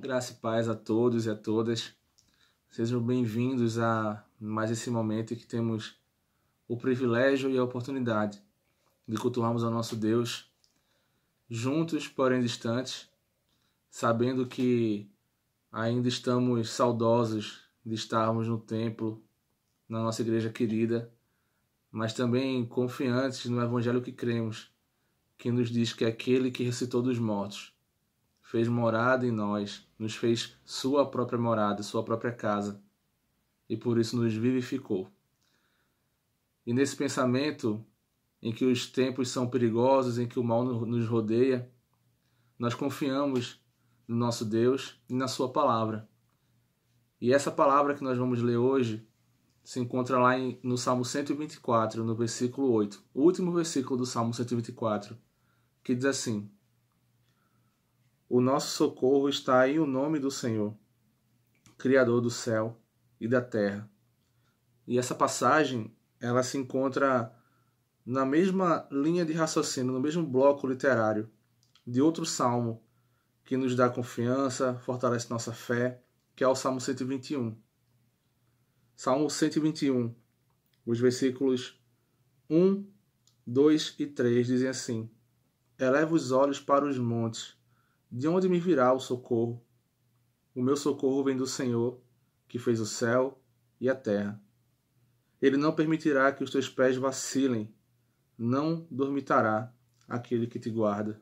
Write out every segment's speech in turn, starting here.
Graça e paz a todos e a todas. Sejam bem-vindos a mais esse momento em que temos o privilégio e a oportunidade de cultuarmos ao nosso Deus, juntos, porém distantes, sabendo que ainda estamos saudosos de estarmos no templo, na nossa igreja querida, mas também confiantes no Evangelho que cremos, que nos diz que aquele que ressuscitou dos mortos fez morada em nós, nos fez sua própria morada, sua própria casa, e por isso nos vivificou. E nesse pensamento, em que os tempos são perigosos, em que o mal nos rodeia, nós confiamos no nosso Deus e na sua palavra. E essa palavra que nós vamos ler hoje se encontra lá no Salmo 124, no versículo 8, o último versículo do Salmo 124, que diz assim: O nosso socorro está em o nome do Senhor, Criador do céu e da terra. E essa passagem, ela se encontra na mesma linha de raciocínio, no mesmo bloco literário de outro salmo que nos dá confiança, fortalece nossa fé, que é o Salmo 121. Salmo 121, os versículos 1, 2 e 3 dizem assim: Eleva os olhos para os montes, de onde me virá o socorro? O meu socorro vem do Senhor, que fez o céu e a terra. Ele não permitirá que os teus pés vacilem, não dormitará aquele que te guarda.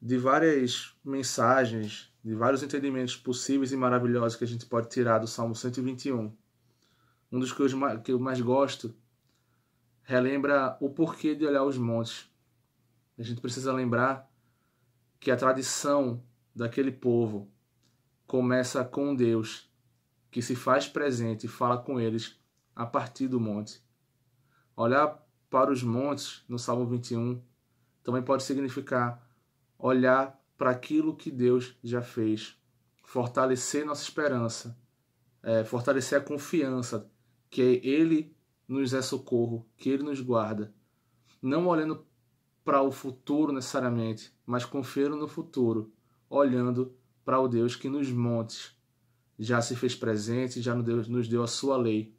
De várias mensagens, de vários entendimentos possíveis e maravilhosos que a gente pode tirar do Salmo 121, um dos que eu mais gosto relembra o porquê de olhar os montes. A gente precisa lembrar que a tradição daquele povo começa com Deus, que se faz presente e fala com eles a partir do monte. Olhar para os montes, no Salmo 21, também pode significar olhar para aquilo que Deus já fez, fortalecer nossa esperança, fortalecer a confiança que Ele nos é socorro, que Ele nos guarda. Não olhando para o futuro necessariamente, mas confiando no futuro, olhando para o Deus que nos montes já se fez presente, já nos deu a sua lei.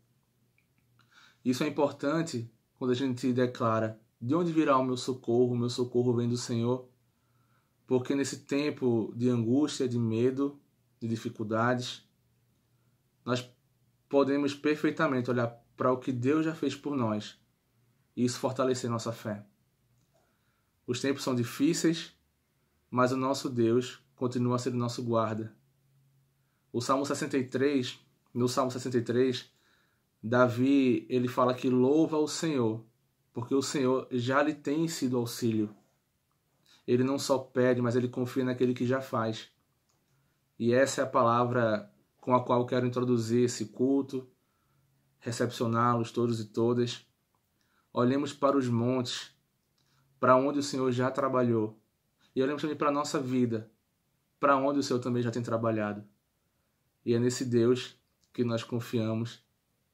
Isso é importante quando a gente declara: de onde virá o meu socorro vem do Senhor, porque nesse tempo de angústia, de medo, de dificuldades, nós podemos perfeitamente olhar para o que Deus já fez por nós e isso fortalecer nossa fé. Os tempos são difíceis, mas o nosso Deus continua sendo nosso guarda. No Salmo 63, Davi ele fala que louva o Senhor, porque o Senhor já lhe tem sido auxílio. Ele não só pede, mas ele confia naquele que já faz. E essa é a palavra com a qual eu quero introduzir esse culto, recepcioná-los todos e todas. Olhemos para os montes, para onde o Senhor já trabalhou. E olhemos também para a nossa vida, para onde o Senhor também já tem trabalhado. E é nesse Deus que nós confiamos.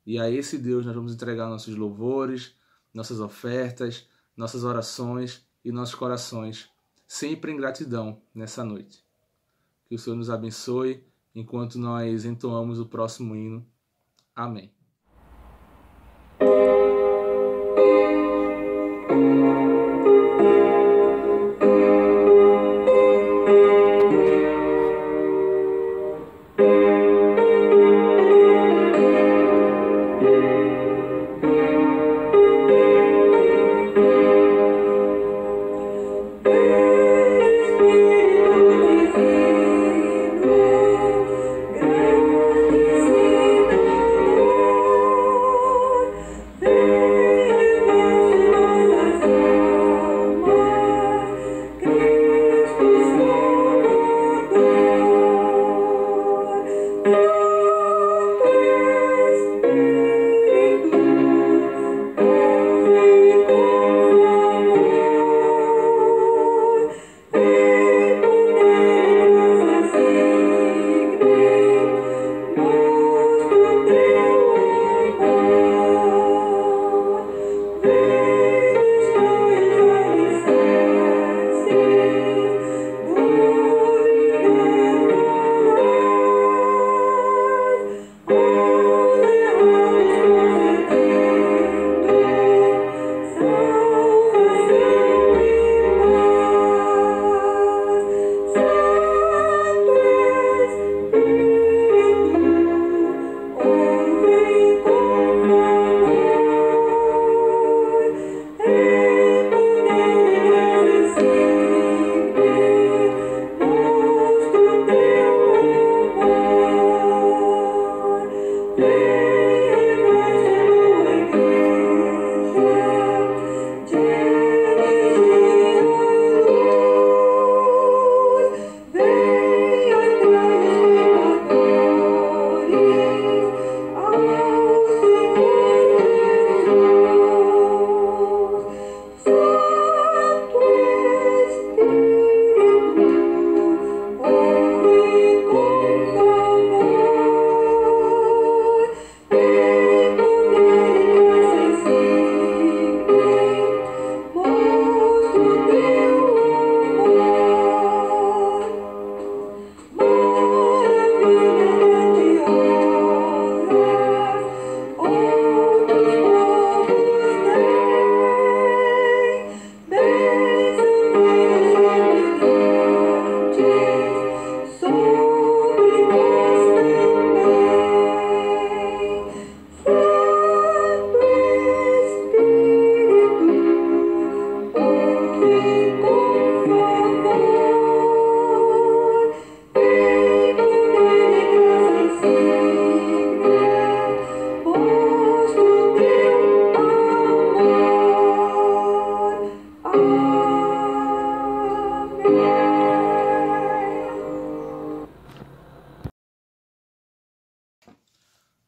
E a esse Deus nós vamos entregar nossos louvores, nossas ofertas, nossas orações e nossos corações, sempre em gratidão nessa noite. Que o Senhor nos abençoe enquanto nós entoamos o próximo hino. Amém.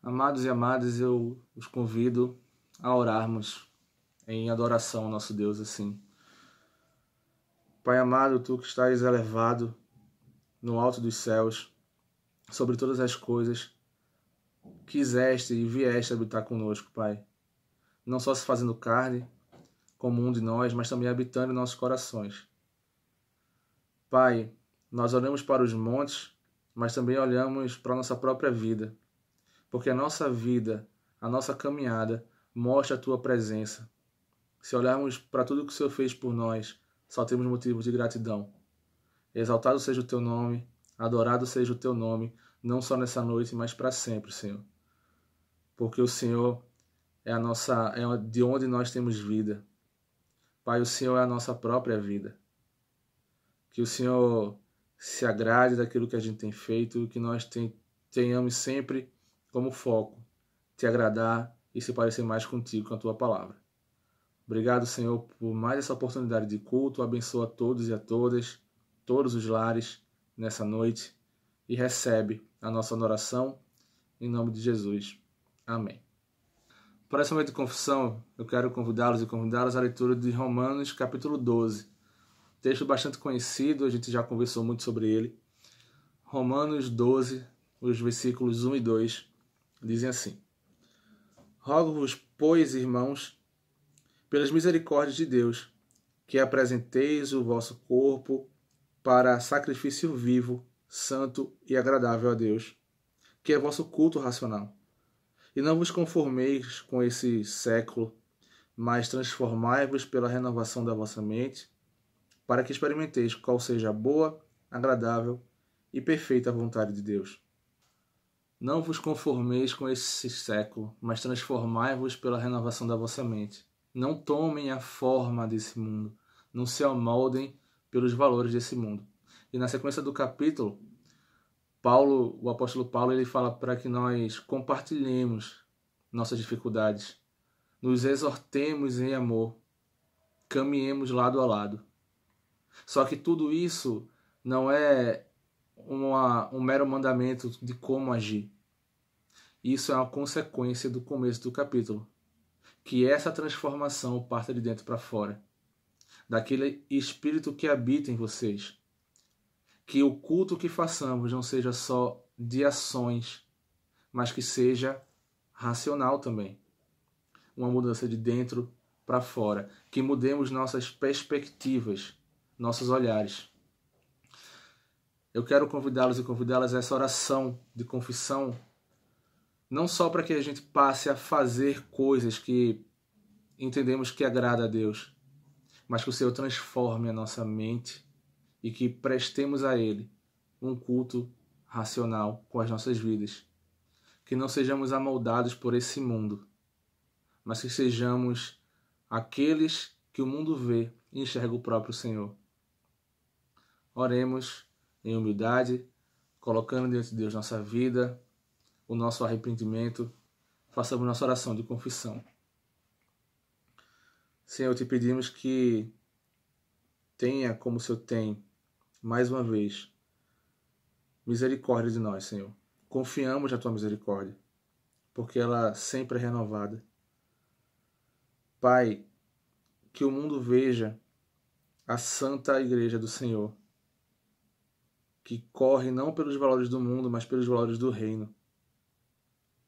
Amados e amadas, eu os convido a orarmos em adoração ao nosso Deus assim. Pai amado, Tu que estás elevado no alto dos céus, sobre todas as coisas, quiseste e vieste habitar conosco, Pai. Não só se fazendo carne, como um de nós, mas também habitando em nossos corações. Pai, nós olhamos para os montes, mas também olhamos para a nossa própria vida, porque a nossa vida, a nossa caminhada, mostra a Tua presença. Se olharmos para tudo que o Senhor fez por nós, só temos motivos de gratidão. Exaltado seja o Teu nome, adorado seja o Teu nome, não só nessa noite, mas para sempre, Senhor. Porque o Senhor é de onde nós temos vida. Pai, o Senhor é a nossa própria vida. Que o Senhor se agrade daquilo que a gente tem feito, que nós tenhamos sempre como foco Te agradar e se parecer mais contigo com a Tua palavra. Obrigado, Senhor, por mais essa oportunidade de culto. Abençoa a todos e a todas, todos os lares nessa noite e recebe a nossa oração em nome de Jesus. Amém. Para esse momento de confissão, eu quero convidá-los e convidá-las à leitura de Romanos, capítulo 12. Texto bastante conhecido, a gente já conversou muito sobre ele. Romanos 12, os versículos 1 e 2, dizem assim: Rogo-vos, pois, irmãos, pelas misericórdias de Deus, que apresenteis o vosso corpo para sacrifício vivo, santo e agradável a Deus, que é vosso culto racional. E não vos conformeis com esse século, mas transformai-vos pela renovação da vossa mente, para que experimenteis qual seja a boa, agradável e perfeita vontade de Deus. Não vos conformeis com esse século, mas transformai-vos pela renovação da vossa mente. Não tomem a forma desse mundo, não se amoldem pelos valores desse mundo. E na sequência do capítulo, o apóstolo Paulo, ele fala para que nós compartilhemos nossas dificuldades, nos exortemos em amor, caminhemos lado a lado. Só que tudo isso não é um mero mandamento de como agir. Isso é uma consequência do começo do capítulo. Que essa transformação parta de dentro para fora. Daquele espírito que habita em vocês. Que o culto que façamos não seja só de ações, mas que seja racional também. Uma mudança de dentro para fora. Que mudemos nossas perspectivas, nossos olhares. Eu quero convidá-los e convidá-las a essa oração de confissão, não só para que a gente passe a fazer coisas que entendemos que agrada a Deus, mas que o Senhor transforme a nossa mente e que prestemos a Ele um culto racional com as nossas vidas. Que não sejamos amoldados por esse mundo, mas que sejamos aqueles que o mundo vê e enxerga o próprio Senhor. Oremos em humildade, colocando diante de Deus nossa vida, o nosso arrependimento. Façamos nossa oração de confissão. Senhor, te pedimos que tenha como o Senhor tem, mais uma vez, misericórdia de nós, Senhor. Confiamos na Tua misericórdia, porque ela sempre é renovada. Pai, que o mundo veja a santa igreja do Senhor, que corre não pelos valores do mundo, mas pelos valores do reino,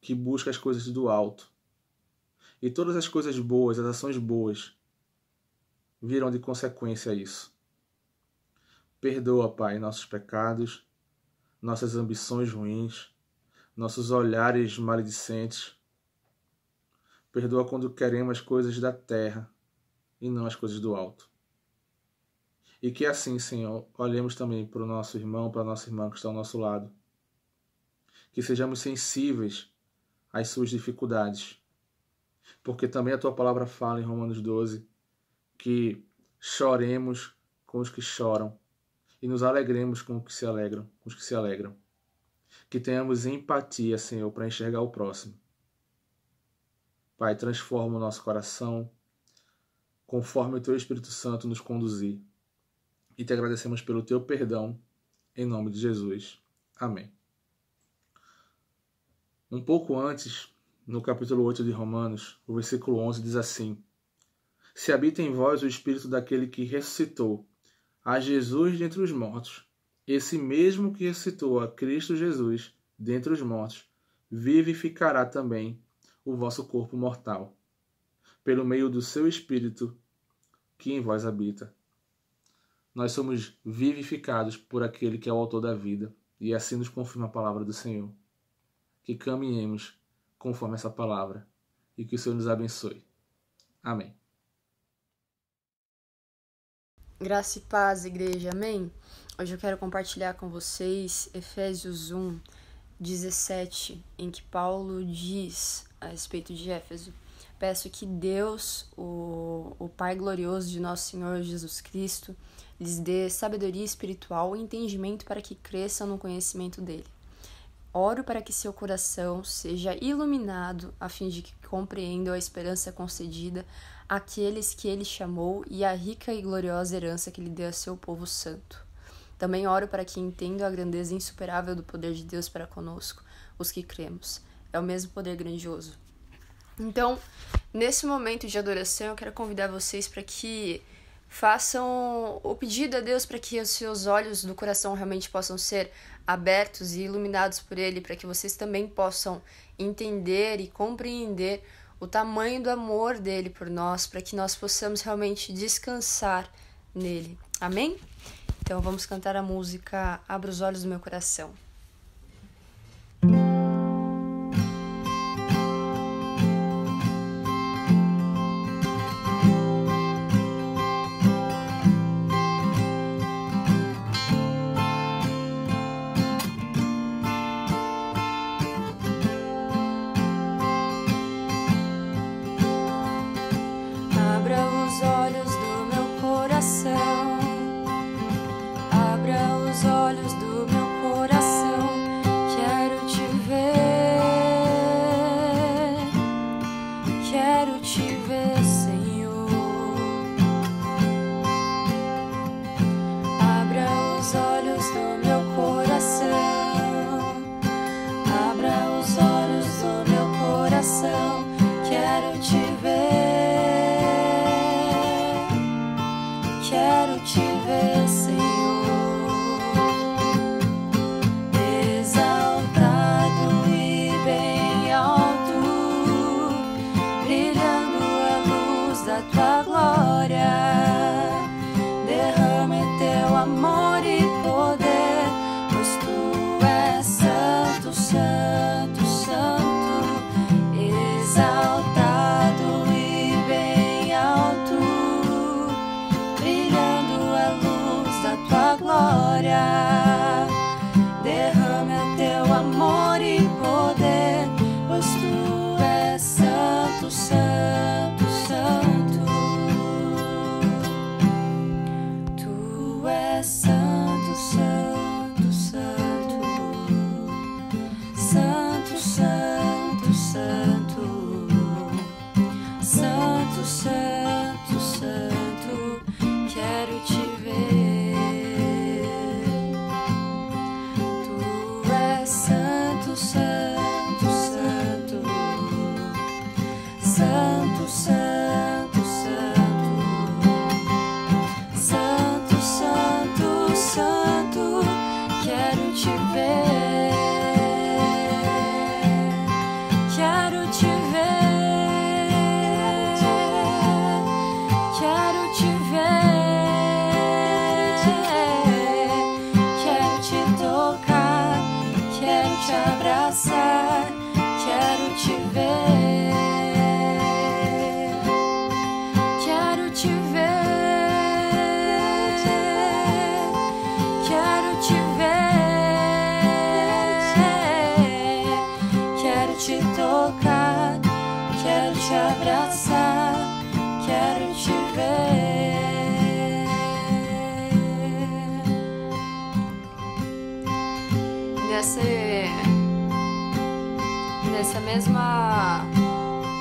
que busca as coisas do alto. E todas as coisas boas, as ações boas, virão de consequência a isso. Perdoa, Pai, nossos pecados, nossas ambições ruins, nossos olhares maledicentes. Perdoa quando queremos as coisas da terra e não as coisas do alto. E que assim, Senhor, olhemos também para o nosso irmão, para a nossa irmã que está ao nosso lado. Que sejamos sensíveis às suas dificuldades. Porque também a Tua palavra fala em Romanos 12 que choremos com os que choram e nos alegremos com os que se alegram. Que tenhamos empatia, Senhor, para enxergar o próximo. Pai, transforma o nosso coração conforme o Teu Espírito Santo nos conduzir. E te agradecemos pelo Teu perdão, em nome de Jesus. Amém. Um pouco antes, no capítulo 8 de Romanos, o versículo 11 diz assim: Se habita em vós o Espírito daquele que ressuscitou a Jesus dentre os mortos, esse mesmo que ressuscitou a Cristo Jesus dentre os mortos, vivificará também o vosso corpo mortal, pelo meio do seu Espírito que em vós habita. Nós somos vivificados por aquele que é o autor da vida, e assim nos confirma a palavra do Senhor. Que caminhemos conforme essa palavra e que o Senhor nos abençoe. Amém. Graça e paz, igreja, amém? Hoje eu quero compartilhar com vocês Efésios 1, 17, em que Paulo diz a respeito de Éfeso: peço que Deus, o Pai glorioso de nosso Senhor Jesus Cristo, lhes dê sabedoria espiritual e entendimento para que cresçam no conhecimento dele. Oro para que seu coração seja iluminado, a fim de que compreendam a esperança concedida àqueles que ele chamou e a rica e gloriosa herança que lhe deu a seu povo santo. Também oro para que entendam a grandeza insuperável do poder de Deus para conosco, os que cremos. É o mesmo poder grandioso. Então, nesse momento de adoração, eu quero convidar vocês para que façam o pedido a Deus para que os seus olhos do coração realmente possam ser abertos e iluminados por Ele, para que vocês também possam entender e compreender o tamanho do amor dele por nós, para que nós possamos realmente descansar nele. Amém? Então vamos cantar a música Abra os Olhos do Meu Coração.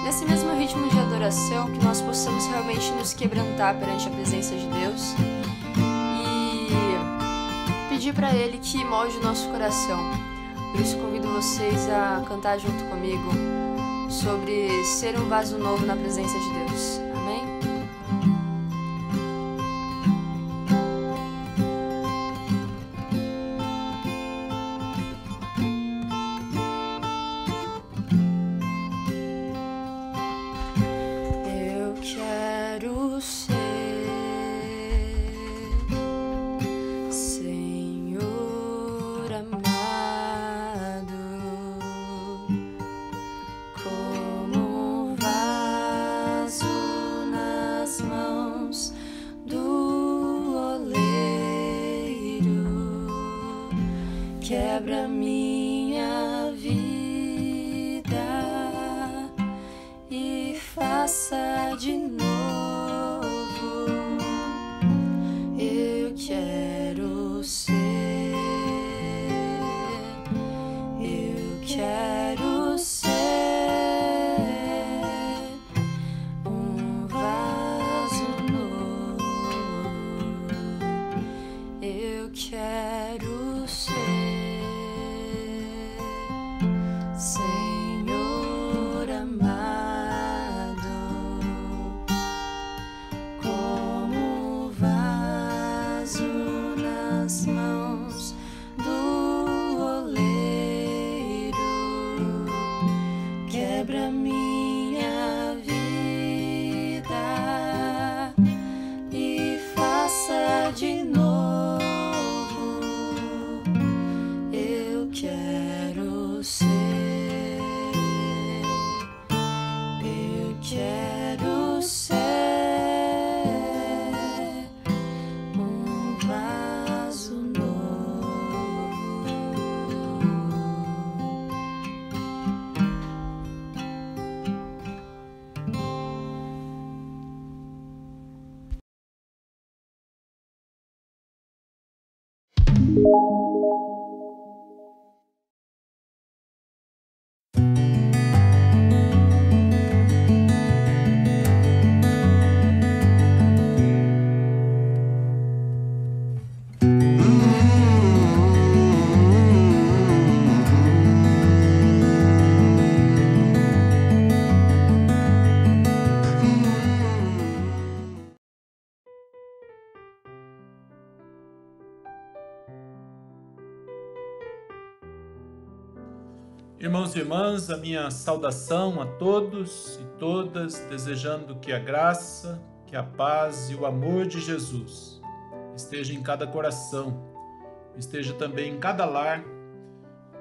Nesse mesmo ritmo de adoração, que nós possamos realmente nos quebrantar perante a presença de Deus e pedir para Ele que molde o nosso coração. Por isso convido vocês a cantar junto comigo sobre ser um vaso novo na presença de Deus. Amém? Eu quero ser Senhor amado, como um vaso nas mãos do oleiro. Quebra minha vida e faça de novo. Eu quero ser, eu quero ser um vaso novo. Eu quero ser Senhor amado, como um vaso nas mãos do oleiro. Quebra minha vida e faça de novo. Eu quero ser, eu quero ser um vaso novo. Irmãos e irmãs, a minha saudação a todos e todas, desejando que a graça, que a paz e o amor de Jesus esteja em cada coração, esteja também em cada lar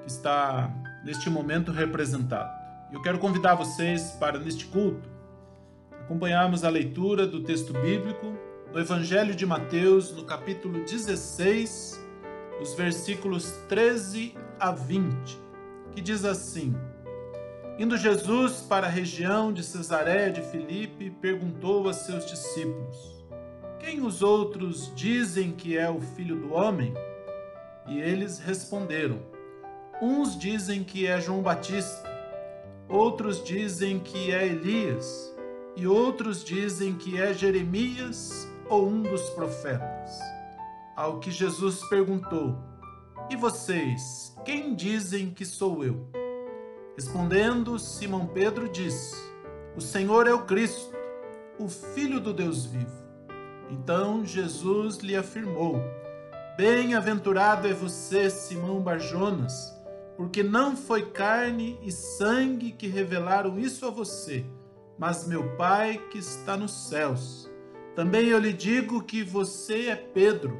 que está neste momento representado. Eu quero convidar vocês para, neste culto, acompanharmos a leitura do texto bíblico no Evangelho de Mateus, no capítulo 16, os versículos 13 a 20. Que diz assim: Indo Jesus para a região de Cesareia de Filipe, perguntou a seus discípulos: Quem os outros dizem que é o Filho do Homem? E eles responderam: Uns dizem que é João Batista, outros dizem que é Elias, e outros dizem que é Jeremias ou um dos profetas. Ao que Jesus perguntou: E vocês, quem dizem que sou eu? Respondendo, Simão Pedro disse: O Senhor é o Cristo, o Filho do Deus vivo. Então Jesus lhe afirmou: Bem-aventurado é você, Simão Barjonas, porque não foi carne e sangue que revelaram isso a você, mas meu Pai que está nos céus. Também eu lhe digo que você é Pedro,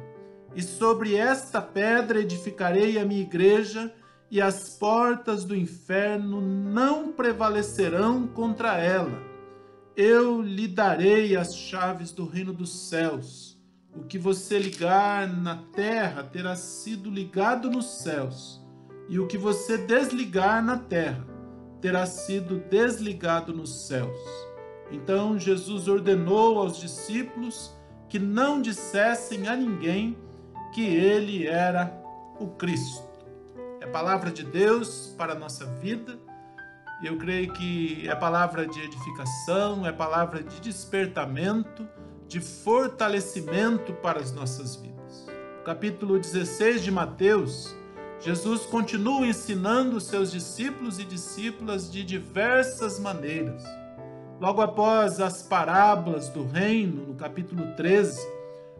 e sobre esta pedra edificarei a minha igreja, e as portas do inferno não prevalecerão contra ela. Eu lhe darei as chaves do reino dos céus. O que você ligar na terra terá sido ligado nos céus, e o que você desligar na terra terá sido desligado nos céus. Então Jesus ordenou aos discípulos que não dissessem a ninguém que ele era o Cristo. É a palavra de Deus para a nossa vida. Eu creio que é palavra de edificação, é palavra de despertamento, de fortalecimento para as nossas vidas. No capítulo 16 de Mateus, Jesus continua ensinando os seus discípulos e discípulas de diversas maneiras. Logo após as parábolas do reino, no capítulo 13,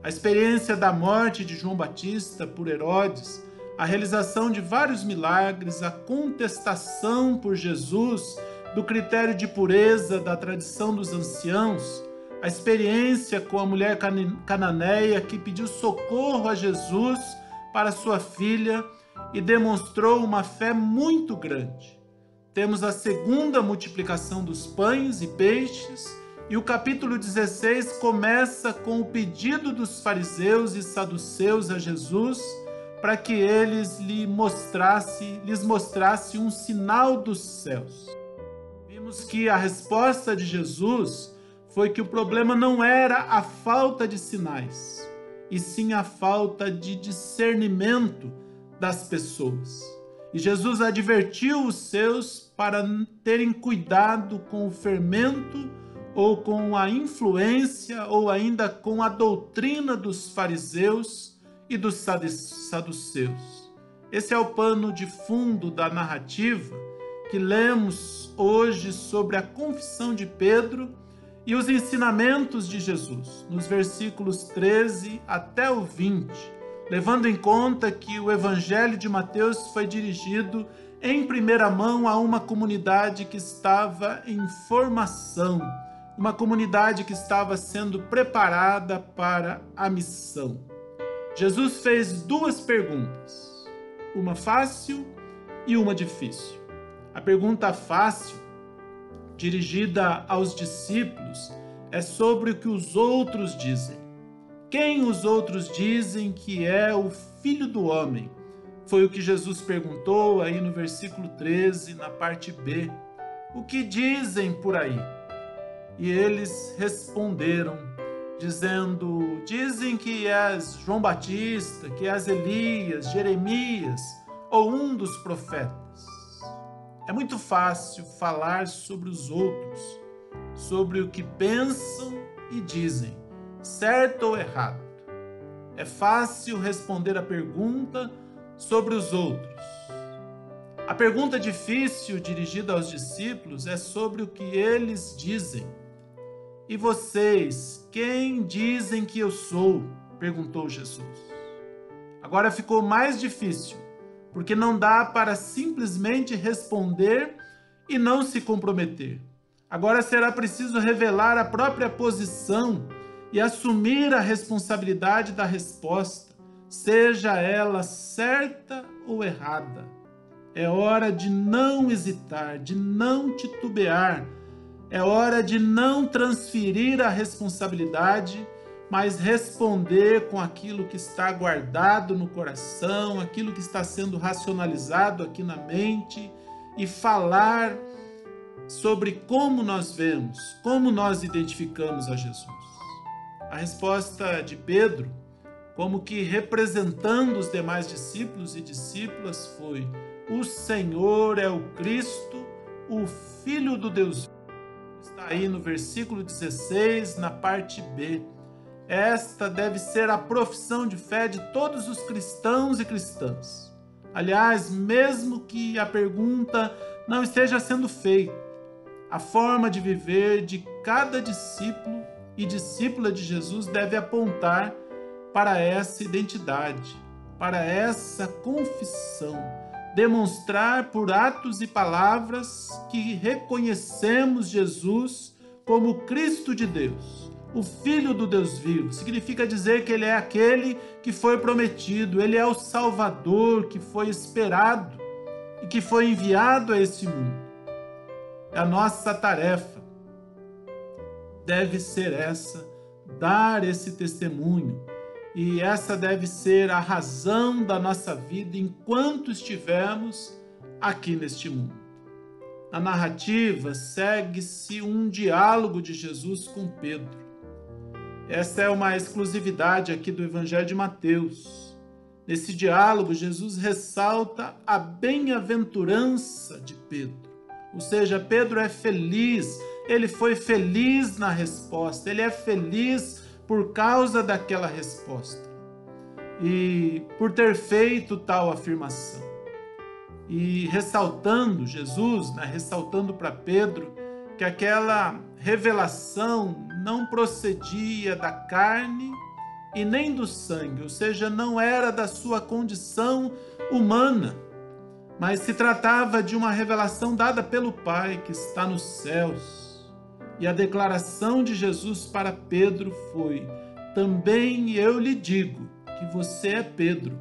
a experiência da morte de João Batista por Herodes, a realização de vários milagres, a contestação por Jesus do critério de pureza da tradição dos anciãos, a experiência com a mulher cananeia que pediu socorro a Jesus para sua filha e demonstrou uma fé muito grande. Temos a segunda multiplicação dos pães e peixes, e o capítulo 16 começa com o pedido dos fariseus e saduceus a Jesus para que eles lhes mostrasse um sinal dos céus. Vimos que a resposta de Jesus foi que o problema não era a falta de sinais, e sim a falta de discernimento das pessoas. E Jesus advertiu os seus para terem cuidado com o fermento ou com a influência ou ainda com a doutrina dos fariseus e dos saduceus. Esse é o pano de fundo da narrativa que lemos hoje sobre a confissão de Pedro e os ensinamentos de Jesus, nos versículos 13 até o 20, levando em conta que o Evangelho de Mateus foi dirigido em primeira mão a uma comunidade que estava em formação, uma comunidade que estava sendo preparada para a missão. Jesus fez duas perguntas, uma fácil e uma difícil. A pergunta fácil, dirigida aos discípulos, é sobre o que os outros dizem. Quem os outros dizem que é o Filho do Homem? Foi o que Jesus perguntou aí no versículo 13, na parte B. O que dizem por aí? E eles responderam, dizendo, dizem que és João Batista, que és Elias, Jeremias ou um dos profetas. É muito fácil falar sobre os outros, sobre o que pensam e dizem, certo ou errado. É fácil responder a pergunta sobre os outros. A pergunta difícil dirigida aos discípulos é sobre o que eles dizem. E vocês, quem dizem que eu sou? Perguntou Jesus. Agora ficou mais difícil, porque não dá para simplesmente responder e não se comprometer. Agora será preciso revelar a própria posição e assumir a responsabilidade da resposta, seja ela certa ou errada. É hora de não hesitar, de não titubear. É hora de não transferir a responsabilidade, mas responder com aquilo que está guardado no coração, aquilo que está sendo racionalizado aqui na mente e falar sobre como nós vemos, como nós identificamos a Jesus. A resposta de Pedro, como que representando os demais discípulos e discípulas, foi: o Senhor é o Cristo, o Filho do Deus vivo. Está aí no versículo 16, na parte B. Esta deve ser a profissão de fé de todos os cristãos e cristãs. Aliás, mesmo que a pergunta não esteja sendo feita, a forma de viver de cada discípulo e discípula de Jesus deve apontar para essa identidade, para essa confissão, demonstrar por atos e palavras que reconhecemos Jesus como Cristo de Deus, o Filho do Deus vivo. Significa dizer que Ele é aquele que foi prometido, Ele é o Salvador que foi esperado e que foi enviado a esse mundo. A nossa tarefa deve ser essa, dar esse testemunho, e essa deve ser a razão da nossa vida enquanto estivermos aqui neste mundo. Na narrativa segue-se um diálogo de Jesus com Pedro. Essa é uma exclusividade aqui do Evangelho de Mateus. Nesse diálogo, Jesus ressalta a bem-aventurança de Pedro. Ou seja, Pedro é feliz, ele foi feliz na resposta, ele é feliz por causa daquela resposta e por ter feito tal afirmação. e ressaltando, Jesus, né, ressaltando para Pedro que aquela revelação não procedia da carne e nem do sangue, ou seja, não era da sua condição humana, mas se tratava de uma revelação dada pelo Pai que está nos céus. E a declaração de Jesus para Pedro foi: também eu lhe digo que você é Pedro,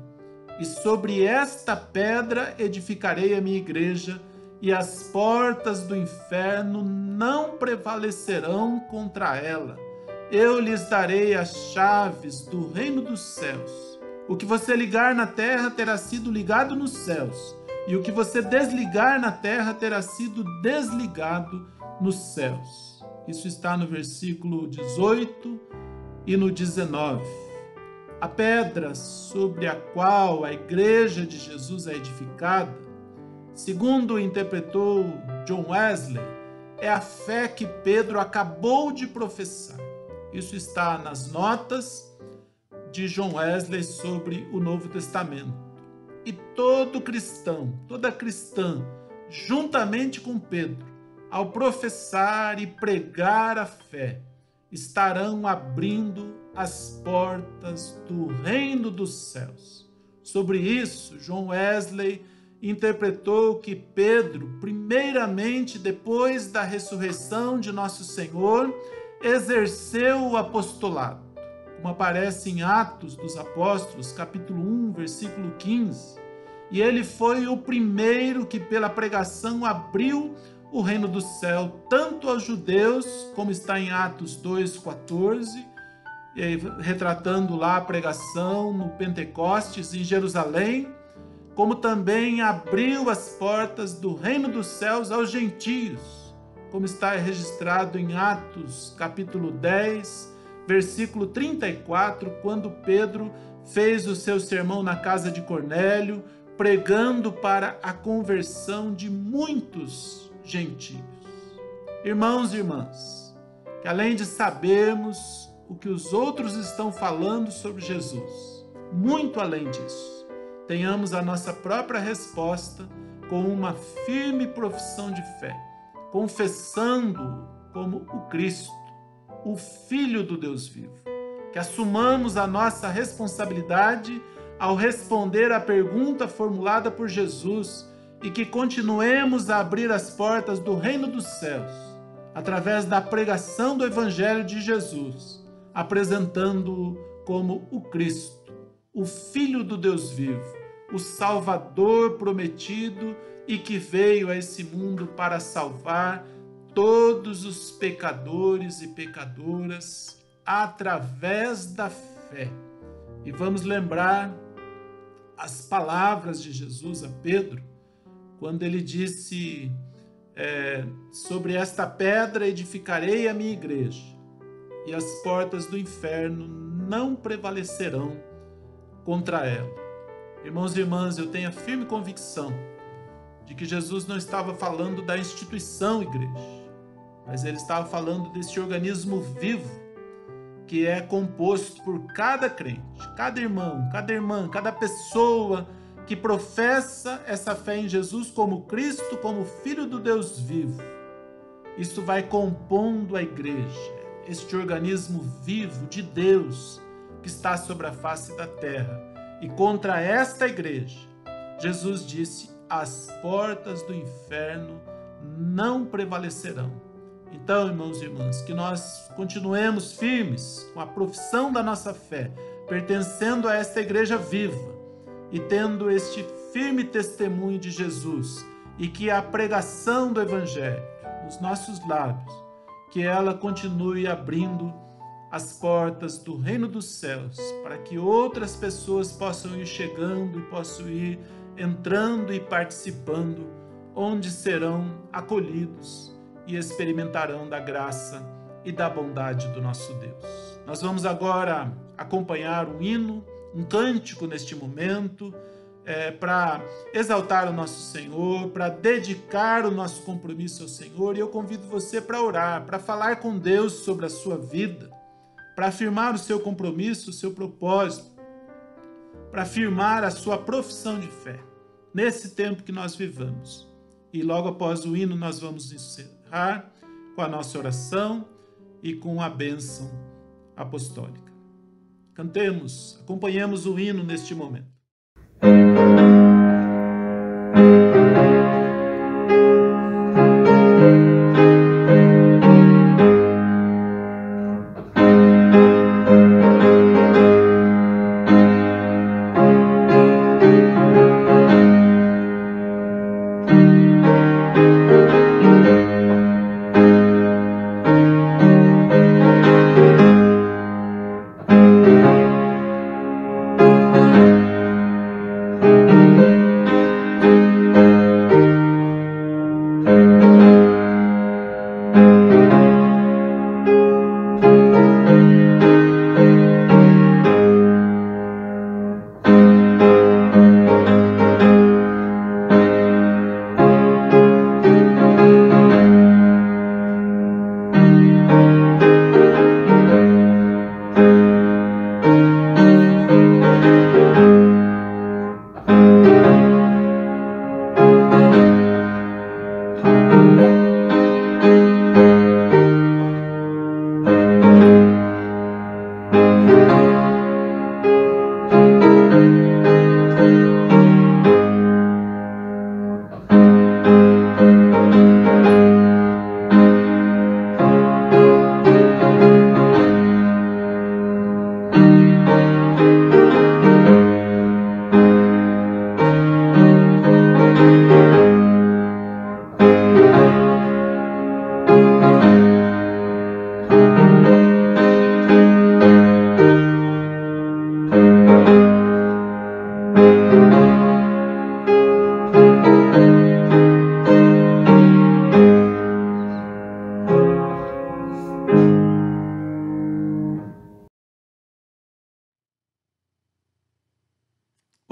e sobre esta pedra edificarei a minha igreja, e as portas do inferno não prevalecerão contra ela. Eu lhes darei as chaves do reino dos céus. O que você ligar na terra terá sido ligado nos céus, e o que você desligar na terra terá sido desligado nos céus. Isso está no versículo 18 e no 19. A pedra sobre a qual a igreja de Jesus é edificada, segundo interpretou John Wesley, é a fé que Pedro acabou de professar. Isso está nas notas de John Wesley sobre o Novo Testamento. E todo cristão, toda cristã, juntamente com Pedro, ao professar e pregar a fé, estarão abrindo as portas do reino dos céus. Sobre isso, John Wesley interpretou que Pedro, primeiramente depois da ressurreição de nosso Senhor, exerceu o apostolado, como aparece em Atos dos Apóstolos, capítulo 1, versículo 15. E ele foi o primeiro que pela pregação abriu o reino do céu, tanto aos judeus, como está em Atos 2,14, retratando lá a pregação no Pentecostes em Jerusalém, como também abriu as portas do reino dos céus aos gentios, como está registrado em Atos capítulo 10, versículo 34, quando Pedro fez o seu sermão na casa de Cornélio, pregando para a conversão de muitos gentios. Irmãos e irmãs, que além de sabermos o que os outros estão falando sobre Jesus, muito além disso, tenhamos a nossa própria resposta com uma firme profissão de fé, confessando-o como o Cristo, o Filho do Deus vivo. Que assumamos a nossa responsabilidade ao responder à pergunta formulada por Jesus e que continuemos a abrir as portas do reino dos céus, através da pregação do Evangelho de Jesus, apresentando-o como o Cristo, o Filho do Deus vivo, o Salvador prometido e que veio a esse mundo para salvar todos os pecadores e pecadoras através da fé. E vamos lembrar as palavras de Jesus a Pedro, quando ele disse sobre esta pedra edificarei a minha igreja, e as portas do inferno não prevalecerão contra ela. Irmãos e irmãs, eu tenho a firme convicção de que Jesus não estava falando da instituição igreja, mas ele estava falando desse organismo vivo que é composto por cada crente, cada irmão, cada irmã, cada pessoa que professa essa fé em Jesus como Cristo, como Filho do Deus vivo. Isso vai compondo a igreja, este organismo vivo de Deus que está sobre a face da terra. E contra esta igreja, Jesus disse: as portas do inferno não prevalecerão. Então, irmãos e irmãs, que nós continuemos firmes com a profissão da nossa fé, pertencendo a esta igreja viva e tendo este firme testemunho de Jesus, e que a pregação do Evangelho nos nossos lábios, que ela continue abrindo as portas do reino dos céus, para que outras pessoas possam ir chegando e possam ir entrando e participando, onde serão acolhidos e experimentarão da graça e da bondade do nosso Deus. Nós vamos agora acompanhar um hino, um cântico neste momento, para exaltar o nosso Senhor, para dedicar o nosso compromisso ao Senhor, e eu convido você para orar, para falar com Deus sobre a sua vida, para afirmar o seu compromisso, o seu propósito, para afirmar a sua profissão de fé. nesse tempo que nós vivamos. E logo após o hino nós vamos encerrar com a nossa oração e com a bênção apostólica. Cantemos, acompanhemos o hino neste momento.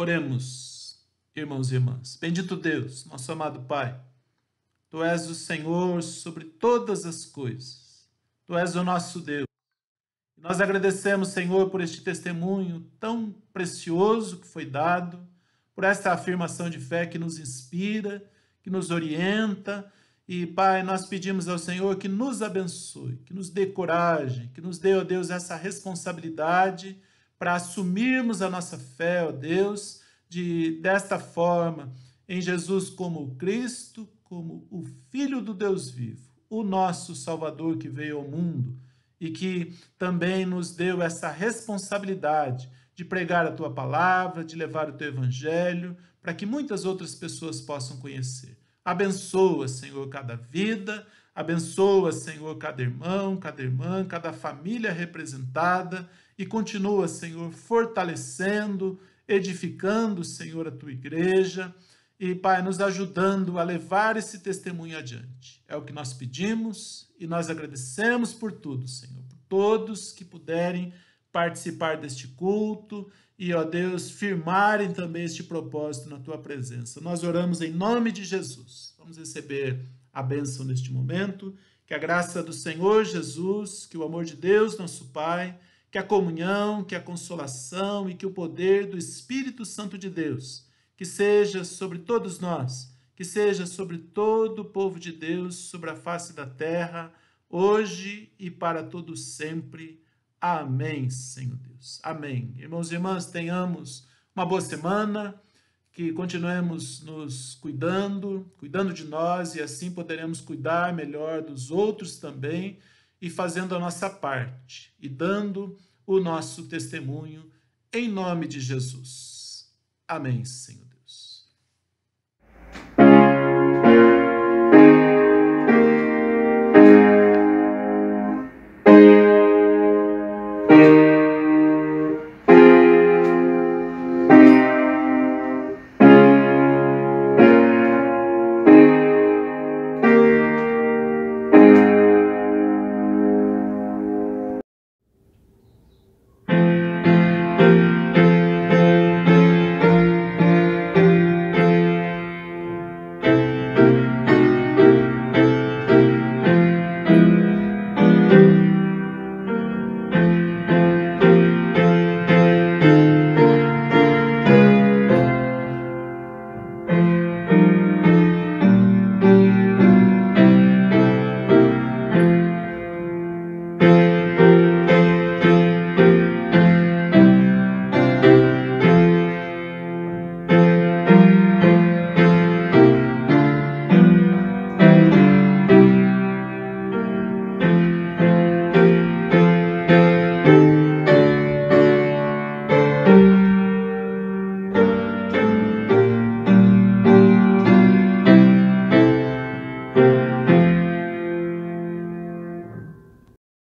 Oremos, irmãos e irmãs. Bendito Deus, nosso amado Pai, Tu és o Senhor sobre todas as coisas. Tu és o nosso Deus. Nós agradecemos, Senhor, por este testemunho tão precioso que foi dado, por esta afirmação de fé que nos inspira, que nos orienta. E, Pai, nós pedimos ao Senhor que nos abençoe, que nos dê coragem, que nos dê, ó Deus, essa responsabilidade para assumirmos a nossa fé, ó Deus, desta forma, em Jesus como Cristo, como o Filho do Deus vivo, o nosso Salvador que veio ao mundo e que também nos deu essa responsabilidade de pregar a Tua palavra, de levar o Teu Evangelho, para que muitas outras pessoas possam conhecer. Abençoa, Senhor, cada vida, abençoa, Senhor, cada irmão, cada irmã, cada família representada e continua, Senhor, fortalecendo, edificando, Senhor, a Tua igreja e, Pai, nos ajudando a levar esse testemunho adiante. É o que nós pedimos e nós agradecemos por tudo, Senhor, por todos que puderem participar deste culto e, ó Deus, firmarem também este propósito na Tua presença. Nós oramos em nome de Jesus. Vamos receber a bênção neste momento. Que a graça do Senhor Jesus, que o amor de Deus, nosso Pai, que a comunhão, que a consolação e que o poder do Espírito Santo de Deus, que seja sobre todos nós, que seja sobre todo o povo de Deus, sobre a face da terra, hoje e para todo sempre. Amém, Senhor Deus. Amém. Irmãos e irmãs, tenhamos uma boa semana, que continuemos nos cuidando de nós e assim poderemos cuidar melhor dos outros também e fazendo a nossa parte e dando o nosso testemunho em nome de Jesus. Amém, Senhor.